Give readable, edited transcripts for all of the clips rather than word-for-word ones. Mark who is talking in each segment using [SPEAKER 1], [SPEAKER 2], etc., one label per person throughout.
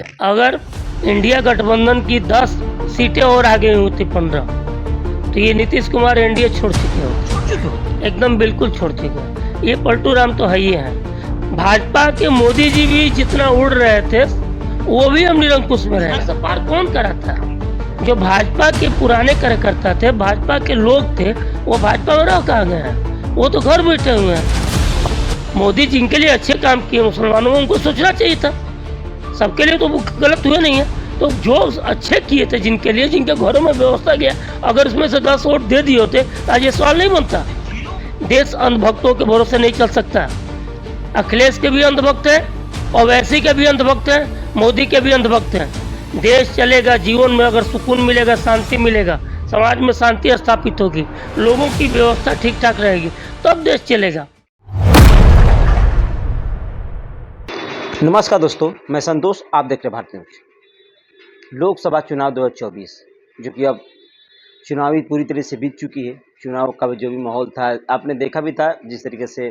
[SPEAKER 1] देखिए, अगर इंडिया गठबंधन की 10 सीटें और आगे हुई थी 15, तो ये नीतीश कुमार एनडीए छोड़ चुके हो, एकदम बिल्कुल छोड़ चुके हैं। ये पलटू राम तो है ही हैं। भाजपा के मोदी जी भी जितना उड़ रहे थे, वो भी अब निरंकुश में रहे। सब पार कौन करा था? जो भाजपा के पुराने कार्यकर्ता थे, भाजपा के लोग थे, वो भाजपा में रह कहाँ गए हैं? वो तो घर बैठे हुए हैं। मोदी जिनके लिए अच्छे काम किए मुसलमानों में, उनको सोचना चाहिए था। सबके लिए तो वो गलत हुए नहीं है। तो जो अच्छे किए थे जिनके लिए, जिनके घरों में व्यवस्था किया, अगर उसमें से 10 वोट दे दिए होते तो आज ये सवाल नहीं बनता। देश अंधभक्तों के भरोसे नहीं चल सकता। अखिलेश के भी अंधभक्त हैं, ओवैसी के भी अंधभक्त हैं, मोदी के भी अंधभक्त हैं। देश चलेगा, जीवन में अगर सुकून मिलेगा, शांति मिलेगा, समाज में शांति स्थापित होगी, लोगों की व्यवस्था ठीक ठाक रहेगी, तब देश चलेगा।
[SPEAKER 2] नमस्कार दोस्तों, मैं संतोष, आप देख रहे भारत न्यूज। लोकसभा चुनाव 2024 जो कि अब चुनावी पूरी तरह से बीत चुकी है। चुनाव का जो भी माहौल था आपने देखा भी था, जिस तरीके से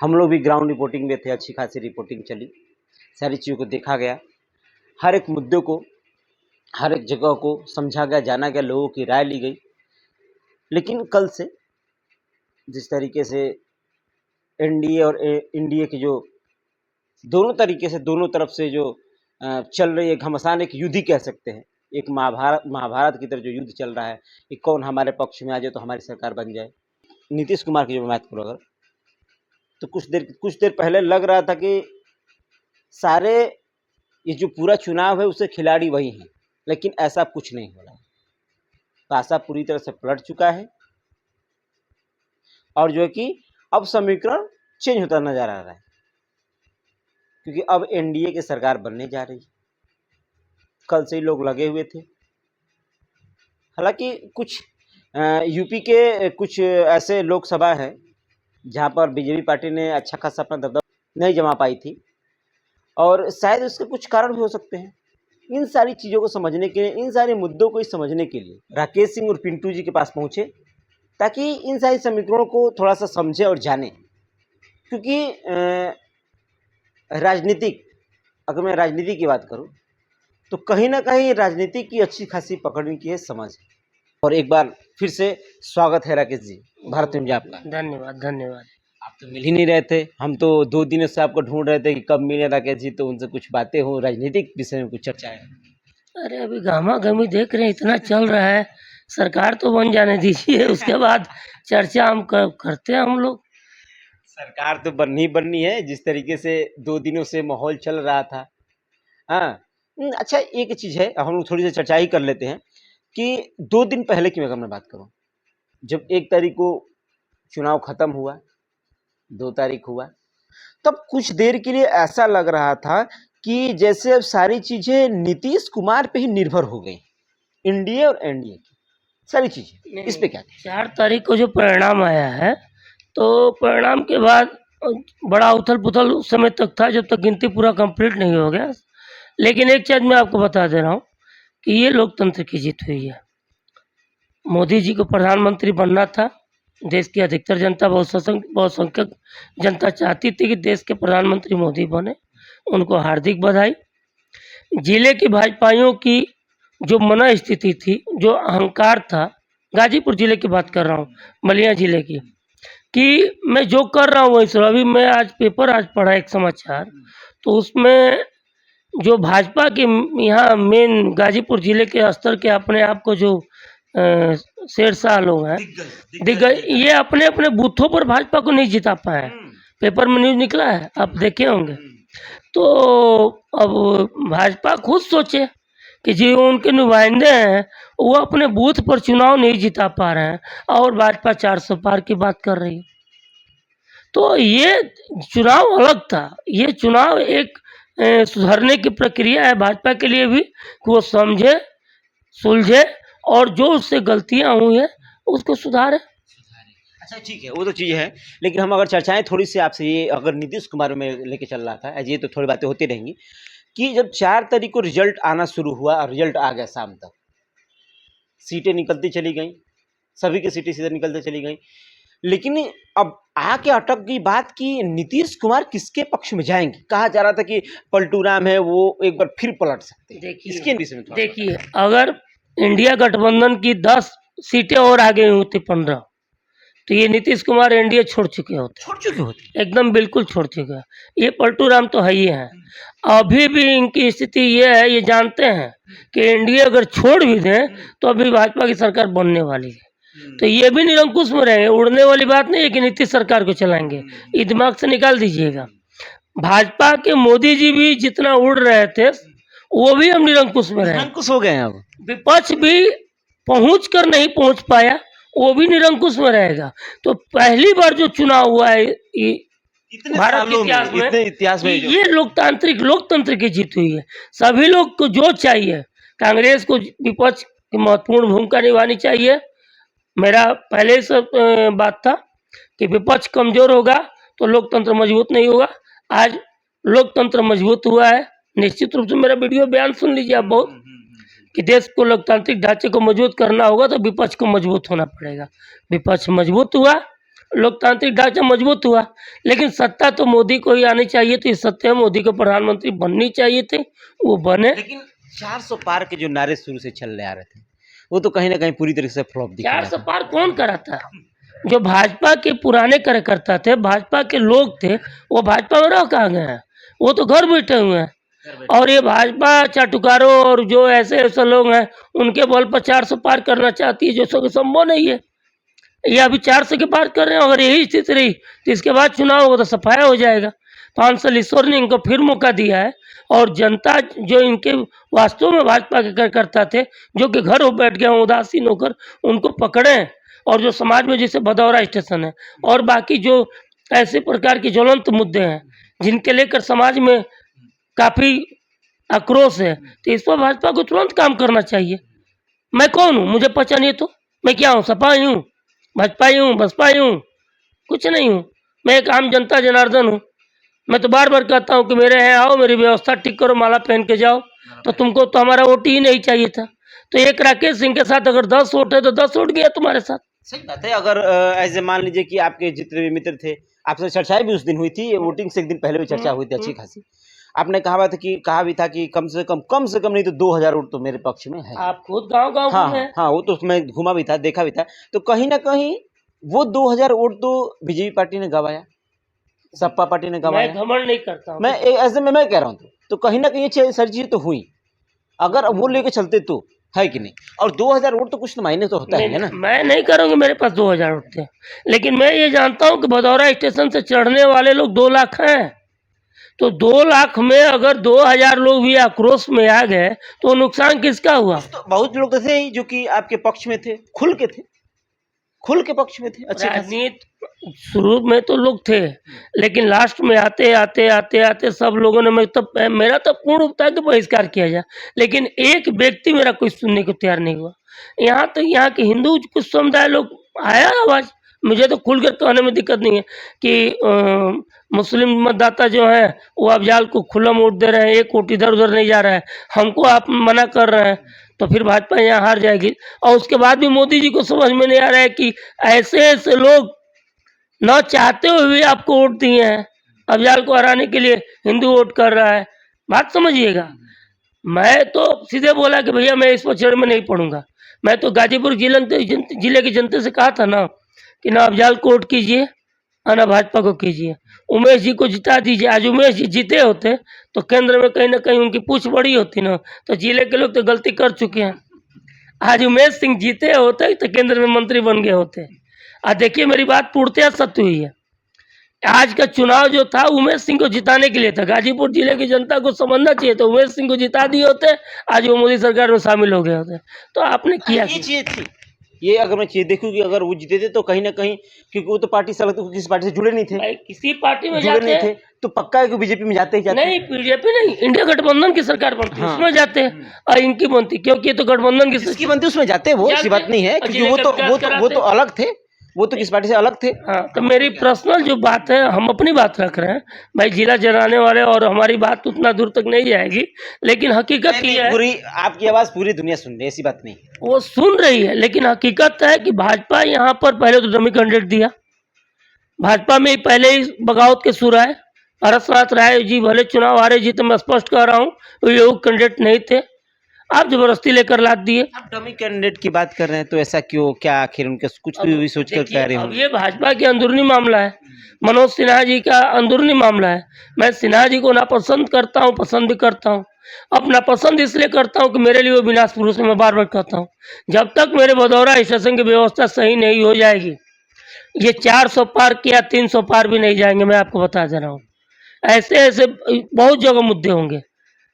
[SPEAKER 2] हम लोग भी ग्राउंड रिपोर्टिंग में थे, अच्छी खासी रिपोर्टिंग चली, सारी चीज़ों को देखा गया, हर एक मुद्दों को, हर एक जगह को समझा गया, जाना गया, लोगों की राय ली गई। लेकिन कल से जिस तरीके से एनडीए और एनडीए के जो दोनों तरीके से, दोनों तरफ से जो चल रही है घमासान, एक युद्ध ही कह सकते हैं। एक महाभारत की तरह जो युद्ध चल रहा है कि कौन हमारे पक्ष में आ जाए तो हमारी सरकार बन जाए। नीतीश कुमार की जो बात करो अगर, तो कुछ देर पहले लग रहा था कि सारे ये जो पूरा चुनाव है उससे खिलाड़ी वही हैं, लेकिन ऐसा कुछ नहीं हो रहा है। पासा पूरी तरह से पलट चुका है और जो है कि अब समीकरण चेंज होता नजर आ रहा है, क्योंकि अब एनडीए की सरकार बनने जा रही है। कल से ही लोग लगे हुए थे। हालांकि कुछ यूपी के कुछ ऐसे लोकसभा है जहां पर बीजेपी पार्टी ने अच्छा खासा अपना दबदबा नहीं जमा पाई थी, और शायद उसके कुछ कारण भी हो सकते हैं। इन सारी चीज़ों को समझने के लिए, इन सारे मुद्दों को समझने के लिए राकेश सिंह और पिंटू जी के पास पहुंचे, ताकि इन सारी समीकरणों को थोड़ा सा समझे और जाने। क्योंकि राजनीतिक, अगर मैं राजनीति की बात करूं तो कहीं ना कहीं राजनीति की अच्छी खासी पकड़ की है, समझ। और एक बार फिर से स्वागत है राकेश जी भारत में आपका।
[SPEAKER 1] धन्यवाद धन्यवाद।
[SPEAKER 2] आप तो मिल ही नहीं रहे थे, हम तो 2 दिनों से आपको ढूंढ रहे थे कि कब मिले राकेश जी, तो उनसे कुछ बातें हो, राजनीतिक विषय में कुछ चर्चा है।
[SPEAKER 1] अरे अभी घामा-घमी देख रहे हैं, इतना चल रहा है, सरकार तो बन जाने दीजिए, उसके बाद चर्चा हम करते हैं हम लोग।
[SPEAKER 2] सरकार तो बननी है, जिस तरीके से 2 दिनों से माहौल चल रहा था। हाँ, अच्छा एक चीज़ है, हम लोग थोड़ी सी चर्चा ही कर लेते हैं कि 2 दिन पहले की अगर मैं बात करूँ, जब 1 तारीख को चुनाव खत्म हुआ, 2 तारीख हुआ, तब कुछ देर के लिए ऐसा लग रहा था कि जैसे अब सारी चीजें नीतीश कुमार पे ही निर्भर हो गई, एनडीए और एनडीए की सारी चीजें। इस पे क्या कहें?
[SPEAKER 1] 4 तारीख को जो परिणाम आया है, तो परिणाम के बाद बड़ा उथल-पुथल उस समय तक था जब तक गिनती पूरा कंप्लीट नहीं हो गया। लेकिन एक चीज़ मैं आपको बता दे रहा हूँ कि ये लोकतंत्र की जीत हुई है। मोदी जी को प्रधानमंत्री बनना था। देश की अधिकतर जनता, बहुसंख्यक जनता चाहती थी कि देश के प्रधानमंत्री मोदी बने। उनको हार्दिक बधाई। जिले की भाजपाइयों की जो मनःस्थिति थी, जो अहंकार था, गाजीपुर जिले की बात कर रहा हूँ, बलिया जिले की, कि मैं जो कर रहा हूँ वही सो। अभी मैं आज पढ़ा एक समाचार, तो उसमें जो भाजपा के यहाँ मेन गाजीपुर जिले के स्तर के अपने आप को जो शेरशाह लोग हैं, दिग्गज, ये अपने अपने बूथों पर भाजपा को नहीं जिता पाए। पेपर में न्यूज़ निकला है, आप देखे होंगे। तो अब भाजपा खुद सोचे कि जो उनके नुमाइंदे हैं वो अपने बूथ पर चुनाव नहीं जिता पा रहे हैं, और भाजपा 400 पार की बात कर रही है। तो ये चुनाव अलग था। ये चुनाव एक सुधरने की प्रक्रिया है भाजपा के लिए भी, कि वो समझे, सुलझे और जो उससे गलतियां हुई हैं उसको सुधारे।
[SPEAKER 2] अच्छा ठीक है, वो तो चीज़ है, लेकिन हम अगर चर्चाएं थोड़ी सी आपसे, ये अगर नीतीश कुमार में लेके चल रहा था, ये तो थोड़ी बातें होती रहेंगी कि जब 4 तारीख को रिजल्ट आना शुरू हुआ और रिजल्ट आ गया शाम तक, सीटें निकलती चली गई, सभी की सीटें सीधे निकलती चली गई, लेकिन अब आके अटक गई बात कि नीतीश कुमार किसके पक्ष में जाएंगे। कहा जा रहा था कि पलटू राम है वो एक बार फिर पलट सकते हैं। इसके विषय में
[SPEAKER 1] देखिए, अगर इंडिया गठबंधन की 10 सीटें और आगे हुई होती 15, तो ये नीतीश कुमार एनडीए छोड़ चुके होते, एकदम बिल्कुल छोड़ चुके हैं। ये पलटू राम तो है ही हैं। अभी भी इनकी स्थिति ये है, ये जानते हैं कि एनडीए अगर छोड़ भी दें तो अभी भाजपा की सरकार बनने वाली है, तो ये भी निरंकुश में रहेंगे। उड़ने वाली बात नहीं है कि नीतीश सरकार को चलाएंगे, ये दिमाग से निकाल दीजिएगा। भाजपा के मोदी जी भी जितना उड़ रहे थे वो भी हम निरंकुश में रहे,
[SPEAKER 2] निरंकुश हो गए हैं। अब
[SPEAKER 1] विपक्ष भी पहुंच कर नहीं पहुंच पाया, वो भी निरंकुश में रहेगा। तो पहली बार जो चुनाव हुआ है भारत के इतिहास में ये लोकतंत्र की जीत हुई है। सभी लोग को जो चाहिए, कांग्रेस को विपक्ष की महत्वपूर्ण भूमिका निभानी चाहिए। मेरा पहले से बात था कि विपक्ष कमजोर होगा तो लोकतंत्र मजबूत नहीं होगा। आज लोकतंत्र मजबूत हुआ है। निश्चित रूप से मेरा वीडियो बयान सुन लीजिए आप बहुत, कि देश को लोकतांत्रिक ढांचे को मजबूत करना होगा तो विपक्ष को मजबूत होना पड़ेगा। विपक्ष मजबूत हुआ, लोकतांत्रिक ढांचा मजबूत हुआ, लेकिन सत्ता तो मोदी को ही आनी चाहिए थी। सत्ता मोदी को प्रधानमंत्री बननी चाहिए थे, वो बने।
[SPEAKER 2] लेकिन 400 पार के जो नारे शुरू से चल आ रहे थे वो तो कहीं ना कहीं पूरी तरीके से फ्लॉप दिख रहा है।
[SPEAKER 1] 400 पार कौन कराता? जो भाजपा के पुराने कार्यकर्ता थे, भाजपा के लोग थे, वो भाजपा में रह कहाँ गए हैं? वो तो घर बैठे हुए हैं। और ये भाजपा चाटुकारों और जो ऐसे लोग हैं उनके बल पर 400 पार करना चाहती है, जो संभव नहीं है। ये अभी 400 के पार कर रहे हैं। अगर यही स्थिति रही तो इसके बाद चुनाव होगा तो सफाया हो जाएगा। 5 साल ईश्वर ने इनको फिर मौका दिया है, और जनता जो इनके वास्तव में भाजपा के कार्यकर्ता थे, जो कि घर बैठ गए उदासीन होकर, उनको पकड़ें। और जो समाज में जैसे भदौरा स्टेशन है और बाकी जो ऐसे प्रकार के ज्वलंत मुद्दे हैं जिनके लेकर समाज में काफ़ी आक्रोश है, तो इस पर भाजपा को तुरंत काम करना चाहिए। मैं कौन हूँ? मुझे पहचानिए नहीं तो मैं क्या हूँ? सपा ही हूँ, भाजपा ही हूँ, बसपा ही हूँ, कुछ नहीं हूँ। मैं एक आम जनता जनार्दन हूँ। मैं तो बार बार कहता हूँ कि मेरे यहाँ आओ, मेरी व्यवस्था ठीक करो, माला पहन के जाओ। तो तुमको तो हमारा वोट ही नहीं चाहिए था। तो एक राकेश सिंह के साथ अगर 10 वोट है तो 10 वोट गया तुम्हारे साथ।
[SPEAKER 2] सही बात है। अगर ऐसे मान लीजिए कि आपके जितने भी मित्र थे, आपसे चर्चाएं भी उस दिन हुई थी, वोटिंग से एक दिन पहले भी चर्चा हुई थी अच्छी खासी। आपने कहा भी था कि कम से कम नहीं तो 2000 वोट तो मेरे पक्ष में है।
[SPEAKER 1] आप खुद गांव
[SPEAKER 2] हाँ, वो तो मैं घुमा भी था, देखा भी था। तो कहीं ना कहीं वो 2000 वोट तो बीजेपी पार्टी ने गवाया, सपा पार्टी ने गवाया।
[SPEAKER 1] मैं घमंड नहीं करता हूँ,
[SPEAKER 2] मैं ऐसे में मैं कह रहा हूँ तो कहीं ना कहीं ये सारी चीजें तो हुई। अगर वो लेके चलते तो है कि नहीं। और 2000 वोट तो कुछ तो मायने तो होता है ना।
[SPEAKER 1] मैं नहीं करूँगी मेरे पास 2000 वोट थे, लेकिन मैं ये जानता हूँ कि भदौरा स्टेशन से चढ़ने वाले लोग 2 लाख हैं। तो 2 लाख में अगर 2000 लोग भी आक्रोश में आ गए तो नुकसान किसका हुआ?
[SPEAKER 2] तो बहुत लोग तो थे ही जो कि आपके पक्ष में थे, खुल के पक्ष में थे। अच्छे
[SPEAKER 1] राजनीति शुरू में तो लोग थे, लेकिन लास्ट में आते आते सब लोगों ने मेरा तो पूर्ण था कि बहिष्कार किया जाए, लेकिन एक व्यक्ति मेरा कोई सुनने को तैयार नहीं हुआ। यहाँ तो यहाँ के हिंदू कुछ समुदाय लोग आया आवाज़, मुझे तो खुलकर कहने में दिक्कत नहीं है कि मुस्लिम मतदाता जो है वो अफजाल को खुला वोट दे रहे हैं, एक वोट इधर उधर नहीं जा रहा है, हमको आप मना कर रहे हैं, तो फिर भाजपा यहाँ हार जाएगी। और उसके बाद भी मोदी जी को समझ में नहीं आ रहा है कि ऐसे लोग न चाहते हुए भी आपको वोट दिए हैं। अफजाल को हराने के लिए हिंदू वोट कर रहा है, बात समझिएगा। मैं तो सीधे बोला कि भैया मैं इस पचड़ में नहीं पढ़ूंगा। मैं तो गाजीपुर जिले की जनता से कहा था ना कि ना अफजाल को वोट कीजिए और ना भाजपा को कीजिए, उमेश जी को जिता दीजिए। आज उमेश जी जीते होते तो केंद्र में कहीं ना कहीं उनकी पूछ बड़ी होती ना, तो जिले के लोग तो गलती कर चुके हैं। आज उमेश सिंह जीते होते तो केंद्र में मंत्री बन गए होते। आज देखिए मेरी बात पूर्णतः सत्य हुई है। आज का चुनाव जो था उमेश सिंह को जिताने के लिए था। गाजीपुर जिले की जनता को समझना चाहिए, तो उमेश सिंह को जिता दिए होते, आज वो मोदी सरकार में शामिल हो गए होते। तो आपने किया
[SPEAKER 2] ये चीज थी। ये अगर मैं चीज देखूँ कि अगर वो जीते थे तो कहीं ना कहीं, क्योंकि वो तो पार्टी से अलग थे, किसी पार्टी से जुड़े नहीं थे,
[SPEAKER 1] किसी पार्टी में
[SPEAKER 2] जुड़े नहीं थे, तो पक्का है कि बीजेपी में जाते ही
[SPEAKER 1] नहीं, बीजेपी नहीं, इंडिया गठबंधन की सरकार बनती है उसमें जाते हैं, और इनकी बनती क्योंकि ये तो गठबंधन की
[SPEAKER 2] बनती उसमें जाते हैं। वो ऐसी बात नहीं है, क्योंकि वो तो अलग थे, वो तो किस पार्टी से अलग थे।
[SPEAKER 1] हाँ, तो मेरी पर्सनल जो बात है, हम अपनी बात रख रहे हैं भाई, जिला जलाने वाले, और हमारी बात उतना दूर तक नहीं जाएगी, लेकिन हकीकत ये है,
[SPEAKER 2] पूरी आपकी आवाज पूरी दुनिया सुन रही है, ऐसी बात नहीं है,
[SPEAKER 1] वो सुन रही है। लेकिन हकीकत है कि भाजपा यहाँ पर पहले तो डमी कैंडिडेट दिया, भाजपा में पहले ही बगावत के सुर आए। हरसनाथ राय जी भले चुनाव हारे जीते, मैं स्पष्ट कह रहा हूँ, वो योग्य कैंडिडेट नहीं थे, आप जबरदस्ती लेकर लाद दिए।
[SPEAKER 2] आप डमी कैंडिडेट की बात कर रहे हैं, तो ऐसा क्यों? क्या आखिर उनके कुछ
[SPEAKER 1] अब
[SPEAKER 2] भी सोच कर
[SPEAKER 1] देखिए,
[SPEAKER 2] कह रहे
[SPEAKER 1] अब
[SPEAKER 2] होंगे?
[SPEAKER 1] ये भाजपा के अंदरूनी मामला है, मनोज सिन्हा जी का अंदरूनी मामला है। मैं सिन्हा जी को नापसंद करता हूँ, पसंद भी करता हूँ। अब नापसंद इसलिए करता हूँ कि मेरे लिए वो विनाश पुरुष है, मैं बार बार कहता हूँ। जब तक मेरे भदौरा स्टेशन की व्यवस्था सही नहीं हो जाएगी, ये 400 पार किया 300 पार भी नहीं जाएंगे, मैं आपको बता दे रहा हूँ। ऐसे ऐसे बहुत जगह मुद्दे होंगे,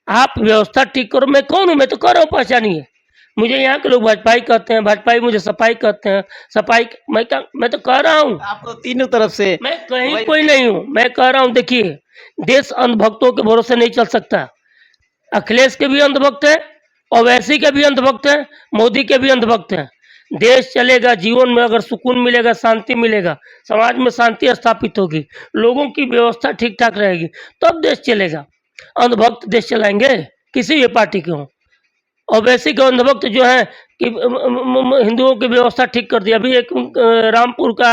[SPEAKER 1] आप व्यवस्था ठीक करो। मैं कौन हूँ? मैं तो कह रहा हूँ, पहचानिए मुझे। यहाँ के लोग भाजपाई कहते हैं, भाजपाई मुझे सपाई कहते हैं, सपाई मैं तो कह रहा हूँ,
[SPEAKER 2] आप तो तीनों तरफ से
[SPEAKER 1] मैं कहीं
[SPEAKER 2] वही
[SPEAKER 1] कोई नहीं हूँ। मैं कह रहा हूँ, देखिए, देश अंधभक्तों के भरोसे नहीं चल सकता। अखिलेश के भी अंधभक्त हैं, ओवैसी के भी अंधभक्त हैं, मोदी के भी अंधभक्त हैं। देश चलेगा, जीवन में अगर सुकून मिलेगा, शांति मिलेगा, समाज में शांति स्थापित होगी, लोगों की व्यवस्था ठीक ठाक रहेगी, तब देश चलेगा। अंधभक्त देश चलाएंगे? किसी भी पार्टी के हों। ओवैसी के अंधभक्त जो है कि हिंदुओं की व्यवस्था ठीक कर दी। अभी एक रामपुर का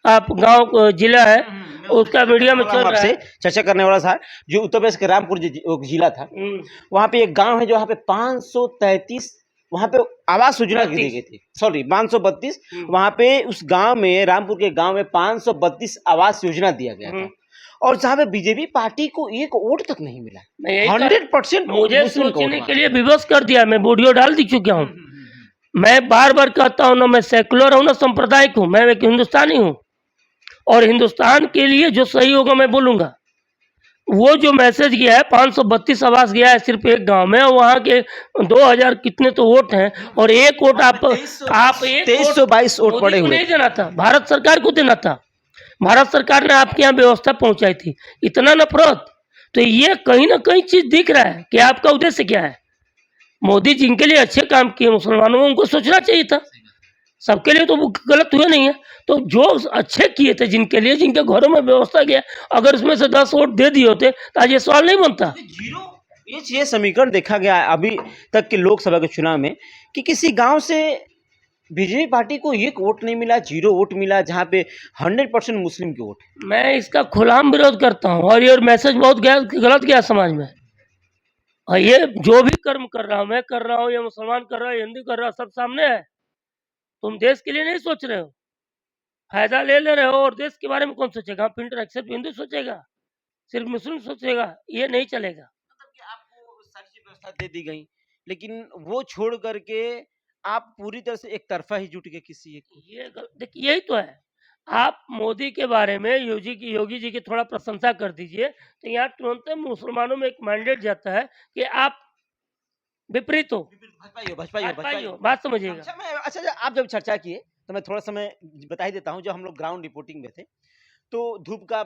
[SPEAKER 1] आप गांव जिला है, उसका मीडिया में चल रहा
[SPEAKER 2] आपसे
[SPEAKER 1] है।
[SPEAKER 2] चर्चा करने वाला था, जो उत्तर प्रदेश के रामपुर जिला था, वहाँ पे एक गांव है जो वहाँ पे 533 वहाँ पे आवास योजना की दी गई थी, सॉरी 532। वहाँ पे उस गांव में, रामपुर के गांव में 532 आवास योजना दिया गया था, और जहाँ पे बीजेपी पार्टी को एक वोट तक नहीं मिला।
[SPEAKER 1] मैं यही
[SPEAKER 2] 100%
[SPEAKER 1] मुझे
[SPEAKER 2] मुस्लिम का वोट
[SPEAKER 1] सोचने
[SPEAKER 2] मांगा।
[SPEAKER 1] के लिए विवश कर दिया। मैं वीडियो डाल दी चुका हूँ। मैं बार बार कहता हूँ ना, मैं सेकुलर हूँ ना सांप्रदायिक हूँ, मैं एक हिंदुस्तानी हूँ, और हिंदुस्तान के लिए जो सही होगा मैं बोलूँगा। वो जो मैसेज गया है, 532 आवास गया है सिर्फ एक गांव में, और वहाँ के 2000 कितने तो वोट हैं, और एक वोट आप एक
[SPEAKER 2] 2322 वोट
[SPEAKER 1] मोदी
[SPEAKER 2] पड़े
[SPEAKER 1] को
[SPEAKER 2] हुए
[SPEAKER 1] नहीं देना था, भारत सरकार को देना था। भारत सरकार ने आपके यहाँ व्यवस्था पहुंचाई थी। इतना नफरत, तो ये कहीं ना कहीं चीज दिख रहा है कि आपका उद्देश्य क्या है। मोदी जिनके लिए अच्छे काम किए मुसलमानों में, उनको सोचना चाहिए था। सबके लिए तो वो गलत हुए नहीं है। तो जो अच्छे किए थे, जिनके लिए, जिनके घरों में व्यवस्था किया, अगर उसमें से 10 वोट दे दिए होते तो आज ये सवाल नहीं बनता।
[SPEAKER 2] जीरो ये समीकरण देखा गया है अभी तक के लोकसभा के चुनाव में, कि किसी गांव से बीजेपी पार्टी को एक वोट नहीं मिला, 0 वोट मिला, जहां पे 100% मुस्लिम के वोट।
[SPEAKER 1] मैं इसका खुलाम विरोध करता हूँ, और ये मैसेज बहुत गलत गया समाज में। और ये जो भी कर्म कर रहा हूँ, मैं कर रहा हूँ, या मुसलमान कर रहा है, हिंदू कर रहा है, सब सामने है। तुम देश के लिए नहीं सोच रहे हो, फायदा ले रहे हो, और देश के बारे में कौन सोचेगा? प्रिंटर सिर्फ हिंदू सोचेगा, सिर्फ मुस्लिम सोचेगा, ये नहीं चलेगा।
[SPEAKER 2] मतलब कि आपको सारी चीज व्यवस्था दे दी गई, लेकिन वो छोड़ करके आप पूरी तरह से एक तरफा ही जुट गए किसी एक को।
[SPEAKER 1] ये देखिए, यही तो है। आप मोदी के बारे में योगी जी की थोड़ा प्रशंसा कर दीजिए, तो यहाँ तुरंत मुसलमानों में एक मैंडेट जाता है कि आप विपरीत हो, भाजपाई हो। बात समझिएगा।
[SPEAKER 2] अच्छा, आप जब चर्चा किए तो मैं थोड़ा समय बता ही देता हूँ। जब हम लोग ग्राउंड रिपोर्टिंग में थे, तो धूप का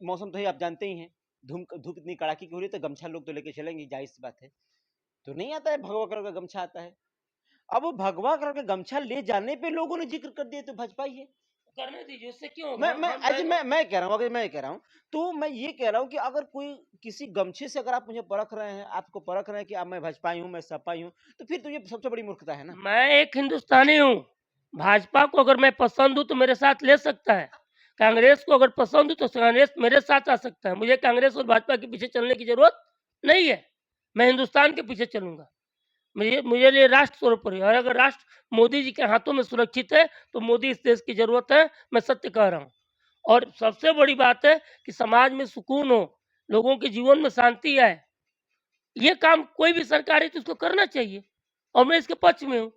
[SPEAKER 2] मौसम तो ही आप जानते ही हैं। धूप इतनी कड़ाके की हो रही है, तो गमछा लोग तो लेके चलेंगे, जाहिर सी बात है। तो नहीं आता है, भगवा कलर का गमछा आता है। अब वो भगवा कलर का गमछा ले जाने पे लोगों ने जिक्र कर दिया तो भाजपा ही है।
[SPEAKER 1] करने दीजिए, उससे क्यों होगा?
[SPEAKER 2] मैं कह रहा हूँ, अगर मैं कह रहा हूँ, तो मैं ये कह रहा हूँ कि अगर कोई किसी गमछे से अगर आप मुझे परख रहे हैं, आपको परख रहे हैं कि अब मैं भाजपाई हूँ, मैं सपाई हूँ, तो फिर तो ये सबसे बड़ी मूर्खता है ना।
[SPEAKER 1] मैं एक हिंदुस्तानी हूँ। भाजपा को अगर मैं पसंद हूँ तो मेरे साथ ले सकता है, कांग्रेस को अगर पसंद हूँ तो कांग्रेस मेरे साथ आ सकता है। मुझे कांग्रेस और भाजपा के पीछे चलने की जरूरत नहीं है। मैं हिंदुस्तान के पीछे चलूंगा। मुझे लिए राष्ट्र सर्वोपरि है, और अगर राष्ट्र मोदी जी के हाथों में सुरक्षित है तो मोदी इस देश की जरूरत है। मैं सत्य कह रहा हूँ। और सबसे बड़ी बात है कि समाज में सुकून हो, लोगों के जीवन में शांति आए। ये काम कोई भी सरकार है तो उसको करना चाहिए, और मैं इसके पक्ष में हूँ।